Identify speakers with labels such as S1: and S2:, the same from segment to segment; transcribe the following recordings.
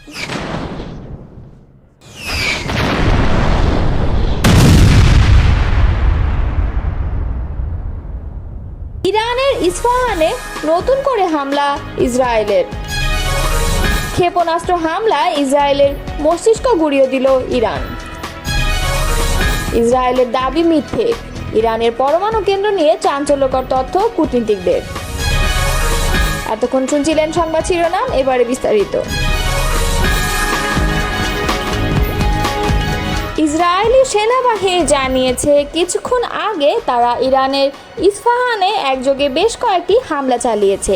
S1: ইরানের ইস্পাহানে নতুন করে হামলা ইসরায়েলের। ক্ষেপণাস্ত্র হামলায় ইসরায়েলের মস্তিষ্ক গুঁড়িয়ে দিল ইরান। ইসরায়েলের দাবি মিথ্যে। ইরানের পরমাণু কেন্দ্র নিয়ে চাঞ্চল্যকর তথ্য কূটনীতিকদের। এতক্ষণ শুনছিলেন সংবাদ শিরোনাম, এবারে বিস্তারিত। ইসরায়েলি সেনাবাহিনী জানিয়েছে কিছুক্ষণ আগে তারা ইরানের ইস্পাহানে একযোগে বেশ কয়েকটি হামলা চালিয়েছে।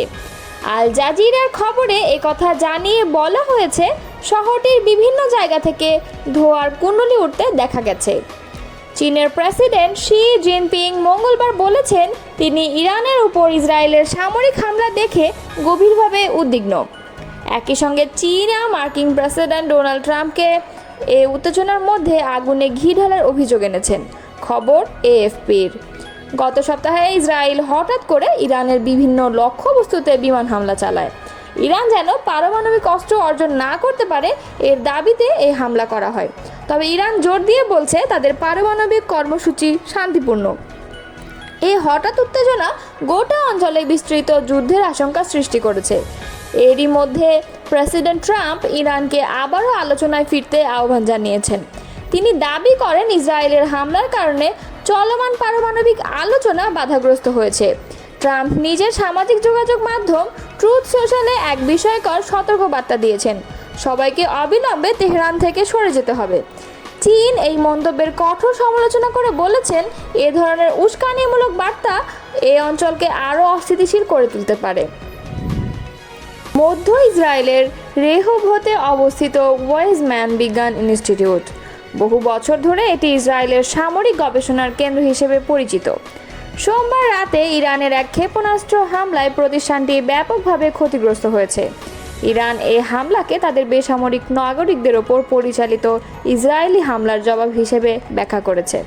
S1: আল জাজিরার খবরে একথা জানিয়ে বলা হয়েছে, শহরটির বিভিন্ন জায়গা থেকে ধোঁয়ার কুণ্ডলী উঠতে দেখা গেছে। চীনের প্রেসিডেন্ট শি জিনপিং মঙ্গলবার বলেছেন তিনি ইরানের উপর ইসরায়েলের সামরিক হামলা দেখে গভীরভাবে উদ্বিগ্ন। একই সঙ্গে চীনা মার্কিন প্রেসিডেন্ট ডোনাল্ড ট্রাম্পকে এই উত্তেজনার মধ্যে আগুনে ঘি ঢালার অভিযোগ এনেছেন। খবর এএফপির। গত সপ্তাহে ইসরায়েল হঠাৎ করে ইরানের বিভিন্ন লক্ষ্যবস্তুতে বিমান হামলা চালায়। ইরান যেন পারমাণবিক অস্ত্র অর্জন না করতে পারে এর দাবিতে এই হামলা করা হয়। তবে ইরান জোর দিয়ে বলছে তাদের পারমাণবিক কর্মসূচি শান্তিপূর্ণ। এই হঠাৎ উত্তেজনা গোটা অঞ্চলে বিস্তৃত যুদ্ধের আশঙ্কা সৃষ্টি করেছে। এরই মধ্যে প্রেসিডেন্ট ট্রাম্প ইরানকে আবারও আলোচনায় ফিরতে আহ্বান জানিয়েছেন। তিনি দাবি করেন ইসরায়েলের হামলার কারণে চলমান পারমাণবিক আলোচনা বাধাগ্রস্ত হয়েছে। ট্রাম্প নিজের সামাজিক যোগাযোগ মাধ্যম ট্রুথ সোশ্যালে এক বিস্ময়কর সতর্কবার্তা দিয়েছেন, সবাইকে অবিলম্বে তেহরান থেকে সরে যেতে হবে। চীন এই মন্তব্যের কঠোর সমালোচনা করে বলেছেন এ ধরনের উস্কানিমূলক বার্তা এই অঞ্চলকে আরও অস্থিতিশীল করে তুলতে পারে। মধ্য ইসরায়েলের রেহোভতে অবস্থিত ওয়েজম্যান বিজ্ঞান ইনস্টিটিউট। বহু বছর ধরে এটি ইসরায়েলের সামরিক গবেষণার কেন্দ্র হিসেবে পরিচিত। সোমবার রাতে ইরানের এক ক্ষেপণাস্ত্র হামলায় প্রতিষ্ঠানটি ব্যাপকভাবে ক্ষতিগ্রস্ত হয়েছে। ইরান এই হামলাকে তাদের বেসামরিক নাগরিকদের ওপর পরিচালিত ইসরায়েলি হামলার জবাব হিসেবে ব্যাখ্যা করেছে।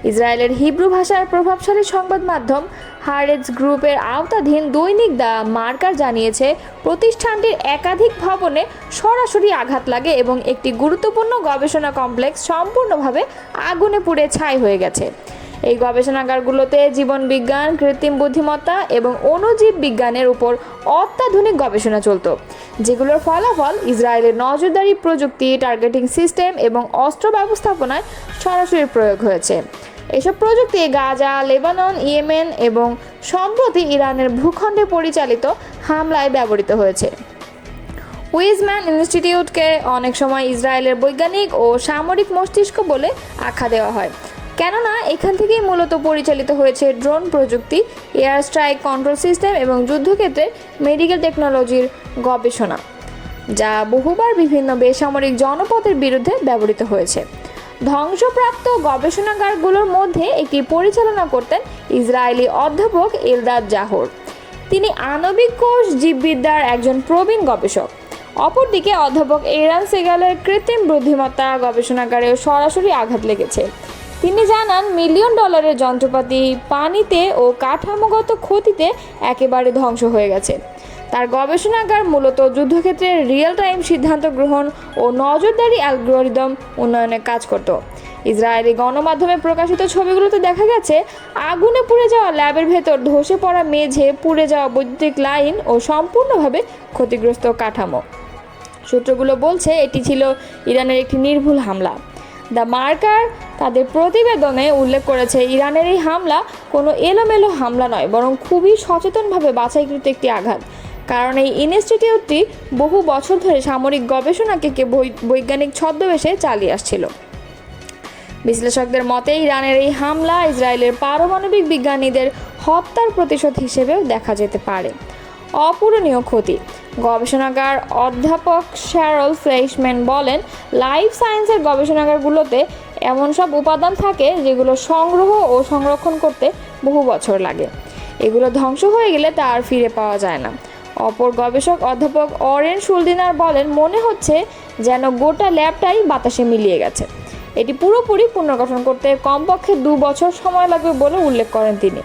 S1: ইসরায়েলের হিব্রু ভাষার প্রভাবশালী সংবাদ মাধ্যম হারেজ গ্রুপের আওতাধীন দৈনিক দ্য মার্কার জানিয়েছে প্রতিষ্ঠানটির একাধিক ভবনে সরাসরি আঘাত লাগে এবং একটি গুরুত্বপূর্ণ গবেষণা কমপ্লেক্স সম্পূর্ণভাবে আগুনে পুড়ে ছাই হয়ে গেছে। এই গবেষণাগারগুলোতে জীবনবিজ্ঞান, কৃত্রিম বুদ্ধিমত্তা এবং অণুজীব বিজ্ঞানের উপর অত্যাধুনিক গবেষণা চলত, যেগুলোর ফলাফল ইসরায়েলের নজরদারি প্রযুক্তি, টার্গেটিং সিস্টেম এবং অস্ত্র ব্যবস্থাপনায় সরাসরি প্রয়োগ হয়েছে। এসব প্রযুক্তি গাজা, লেবানন, ইয়েমেন এবং সম্প্রতি ইরানের ভূখণ্ডে পরিচালিত হামলায় ব্যবহৃত হয়েছে। ওয়েজম্যান ইনস্টিটিউটকে অনেক সময় ইসরায়েলের বৈজ্ঞানিক ও সামরিক মস্তিষ্ক বলে আখ্যা দেওয়া হয়, কেননা এখান থেকেই মূলত পরিচালিত হয়েছে ড্রোন প্রযুক্তি, এয়ার স্ট্রাইক কন্ট্রোল সিস্টেম এবং যুদ্ধক্ষেত্রে মেডিকেল টেকনোলজির গবেষণা, যা বহুবার বিভিন্ন বেসামরিক জনপদের বিরুদ্ধে ব্যবহৃত হয়েছে। ধ্বংসপ্রাপ্ত গবেষণাগারগুলোর মধ্যে একটি পরিচালনা করতেন ইসরায়েলি অধ্যাপক এলদাদ জাহর। তিনি আণবিক কোষ জীববিদ্যার একজন প্রবীণ গবেষক। অপরদিকে অধ্যাপক এরান সেগালের কৃত্রিম বুদ্ধিমত্তা গবেষণাগারেও সরাসরি আঘাত লেগেছে। তিনি জানান মিলিয়ন ডলারের যন্ত্রপাতি পানিতে ও কাঠামোগত ক্ষতিতে একেবারে ধ্বংস হয়ে গেছে। তার গবেষণাগার মূলত যুদ্ধক্ষেত্রে রিয়েল টাইম সিদ্ধান্ত গ্রহণ ও নজরদারি অ্যালগরিদম উন্নয়নে কাজ করত। ইসরায়েলি গণমাধ্যমে প্রকাশিত ছবিগুলোতে দেখা গেছে আগুনে পুড়ে যাওয়া ল্যাবের ভেতর ধসে পড়া মেঝে, পুড়ে যাওয়া বৈদ্যুতিক লাইন ও সম্পূর্ণভাবে ক্ষতিগ্রস্ত কাঠামো। সূত্রগুলো বলছে এটি ছিল ইরানের একটি নির্ভুল হামলা। দ্য মার্কার তাদের প্রতিবেদনে উল্লেখ করেছে ইরানের এই হামলা কোনো এলোমেলো হামলা নয়, বরং খুবই সচেতনভাবে বাছাইকৃত একটি আঘাত। কারণ এই ইনস্টিটিউটটি বহু বছর ধরে সামরিক গবেষণাকে বৈজ্ঞানিক ছদ্মবেশে চালিয়ে আসছিল। বিশ্লেষকদের মতে ইরানের এই হামলা ইসরায়েলের পারমাণবিক বিজ্ঞানীদের হত্যার প্রতিশোধ হিসেবেও দেখা যেতে পারে। অপূরণীয় ক্ষতি। গবেষণাগার অধ্যাপক শ্যারল ফ্লেইশম্যান বলেন, লাইফ সায়েন্সের গবেষণাগারগুলোতে এমন সব উপাদান থাকে যেগুলো সংগ্রহ ও সংরক্ষণ করতে বহু বছর লাগে। এগুলো ধ্বংস হয়ে গেলে তা আর ফিরে পাওয়া যায় না। অপর গবেষক অধ্যাপক অরেন শুলদিনার বলেন, মনে হচ্ছে যেন গোটা ল্যাবটাই বাতাসে মিলিয়ে গেছে। এটি পুরোপুরি পুনর্গঠন করতে কমপক্ষে 2 বছর সময় লাগবে বলে উল্লেখ করেন তিনি।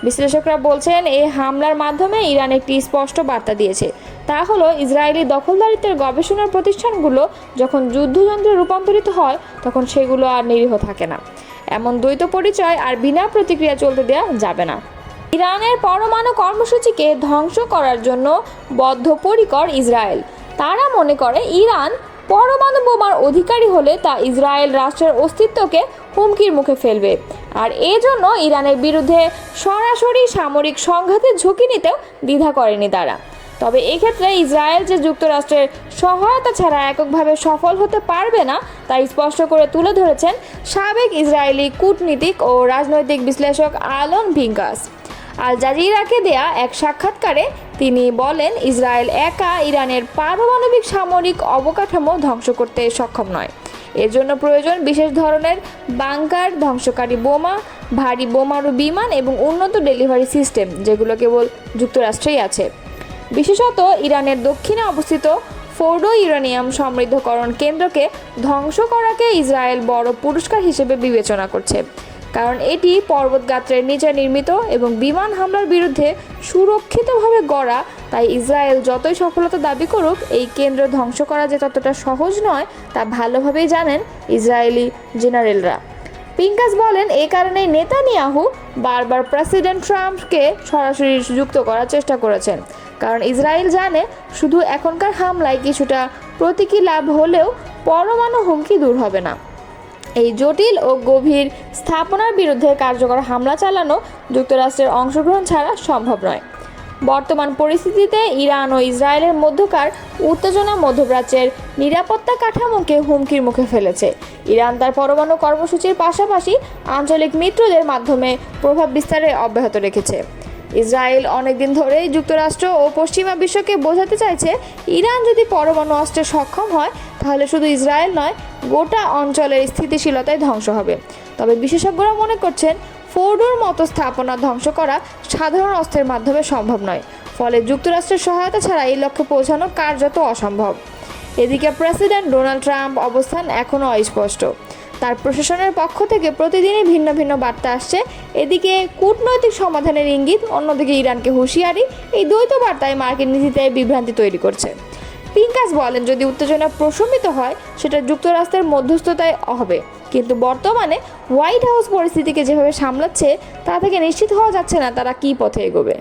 S1: বিশ্লেষকরা বলছেন এই হামলার মাধ্যমে ইরান একটি স্পষ্ট বার্তা দিয়েছে, তা হলো ইসরায়েলি দখলদারিত্বের গবেষণার প্রতিষ্ঠানগুলো যখন যুদ্ধযন্ত্রে রূপান্তরিত হয় তখন সেগুলো আর নিরীহ থাকে না। এমন দ্বৈত পরিচয় আর বিনা প্রতিক্রিয়া চলতে দেওয়া যাবে না। ইরানের পরমাণু কর্মসূচিকে ধ্বংস করার জন্য বদ্ধপরিকর ইসরায়েল। তারা মনে করে ইরান পরমাণু বোমার অধিকারী হলে তা ইসরায়েল রাষ্ট্রের অস্তিত্বকে হুমকির মুখে ফেলবে, আর এজন্য ইরানের বিরুদ্ধে সরাসরি সামরিক সংঘাতের ঝুঁকি নিতেও দ্বিধা করেনি তারা। তবে এক্ষেত্রে ইসরায়েল যে যুক্তরাষ্ট্রের সহায়তা ছাড়া এককভাবে সফল হতে পারবে না তা স্পষ্ট করে তুলে ধরেছেন সাবেক ইসরায়েলি কূটনীতিক ও রাজনৈতিক বিশ্লেষক আলন পিঙ্কাস। আল জাজিরাকে দেয়া এক সাক্ষাৎকারে তিনি বলেন, ইসরায়েল একা ইরানের পারমাণবিক সামরিক অবকাঠামো ধ্বংস করতে সক্ষম নয়। এর জন্য প্রয়োজন বিশেষ ধরনের বাংকার, ধ্বংসকারী বোমা, ভারী বোমারু বিমান এবং উন্নত ডেলিভারি সিস্টেম, যেগুলো কেবল যুক্তরাষ্ট্রেই আছে। বিশেষত ইরানের দক্ষিণে অবস্থিত ফোর্ডো ইউরেনিয়াম সমৃদ্ধকরণ কেন্দ্রকে ধ্বংস করাকে ইসরায়েল বড় পুরস্কার হিসেবে বিবেচনা করছে, কারণ এটি পর্বতগাত্রের নিচে নির্মিত এবং বিমান হামলার বিরুদ্ধে সুরক্ষিতভাবে গড়া। তাই ইসরায়েল যতই সফলতা দাবি করুক, এই কেন্দ্র ধ্বংস করা যে ততটা সহজ নয় তা ভালোভাবেই জানেন ইসরায়েলি জেনারেলরা। পিঙ্কাস বলেন, এই কারণেই নেতানিয়াহু বারবার প্রেসিডেন্ট ট্রাম্পকে সরাসরি যুক্ত করার চেষ্টা করেছেন, কারণ ইসরায়েল জানে শুধু এখনকার হামলায় কিছুটা প্রতীকী লাভ হলেও পরমাণু হুমকি দূর হবে না। এই জটিল ও গভীর স্থাপনার বিরুদ্ধে কার্যকর হামলা চালানো যুক্তরাষ্ট্রের অংশগ্রহণ ছাড়া সম্ভব নয়। বর্তমান পরিস্থিতিতে ইরান ও ইসরায়েলের মধ্যকার উত্তেজনা মধ্যপ্রাচ্যের নিরাপত্তা কাঠামোকে হুমকির মুখে ফেলেছে। ইরান তার পরমাণু কর্মসূচির পাশাপাশি আঞ্চলিক মিত্রদের মাধ্যমে প্রভাব বিস্তারে অব্যাহত রেখেছে। ইসরায়েল অনেকদিন ধরেই যুক্তরাষ্ট্র ও পশ্চিমা বিশ্বকে বোঝাতে চাইছে, ইরান যদি পরমাণু অস্ত্রে সক্ষম হয় তাহলে শুধু ইসরায়েল নয়, গোটা অঞ্চলের স্থিতিশীলতায় ধ্বংস হবে। তবে বিশেষজ্ঞরা মনে করছেন, ফোর্ডোর মতো স্থাপনা ধ্বংস করা সাধারণ অস্ত্রের মাধ্যমে সম্ভব নয়, ফলে যুক্তরাষ্ট্রের সহায়তা ছাড়া এই লক্ষ্যে পৌঁছানো কার্যত অসম্ভব। এদিকে প্রেসিডেন্ট ডোনাল্ড ট্রাম্প অবস্থান এখনও অস্পষ্ট। তার প্রশাসনের পক্ষ থেকে প্রতিদিনই ভিন্ন ভিন্ন বার্তা আসছে। এদিকে কূটনৈতিক সমাধানের ইঙ্গিত, অন্যদিকে ইরানকে হুঁশিয়ারি। এই দ্বৈত বার্তায় মার্কিন নীতিতে বিভ্রান্তি তৈরি করছে। পিঙ্কাস বলেন, যদি উত্তেজনা প্রশমিত হয় সেটা যুক্তরাষ্ট্রের মধ্যস্থতায় হবে, কিন্তু বর্তমানে হোয়াইট হাউস পরিস্থিতিকে যেভাবে সামলাচ্ছে তা থেকে নিশ্চিত হওয়া যাচ্ছে না তারা কী পথে এগোবে।